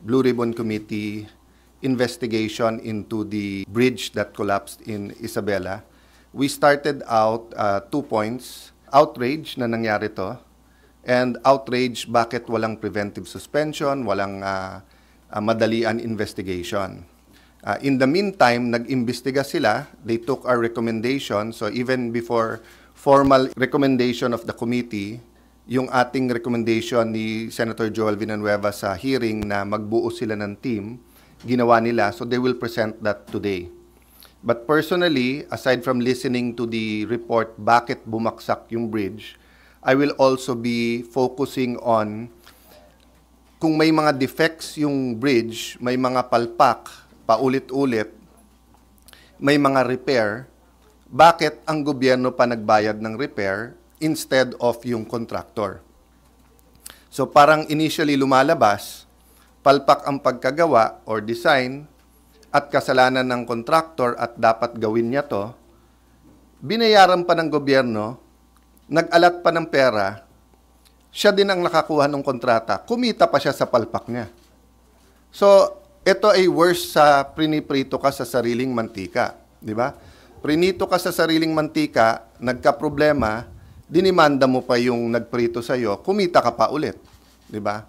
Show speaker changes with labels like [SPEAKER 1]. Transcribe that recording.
[SPEAKER 1] Blue Ribbon Committee investigation into the bridge that collapsed in Isabela. We started out 2 points. Outrage na nangyari to, and outrage bakit walang preventive suspension, walang madalian investigation. In the meantime, nag-imbestiga sila. They took our recommendation. So even before formal recommendation of the committee, yung ating recommendation ni Senator Joel Villanueva sa hearing na magbuo sila ng team, ginawa nila. So they will present that today. But personally, aside from listening to the report bakit bumaksak yung bridge, I will also be focusing on kung may mga defects yung bridge, may mga palpak, paulit-ulit, may mga repair, bakit ang gobyerno pa nagbayad ng repair instead of yung contractor? So parang initially lumalabas, palpak ang pagkagawa or design at kasalanan ng contractor at dapat gawin niya to, binayaran pa ng gobyerno, nag-alat pa ng pera, siya din ang nakakuha ng kontrata, kumita pa siya sa palpak niya. So, ito ay worse sa priniprito ka sa sariling mantika, di ba? Prinito ka sa sariling mantika, nagka-problema, dinimanda mo pa yung nagprito sa'yo, kumita ka pa ulit, di ba?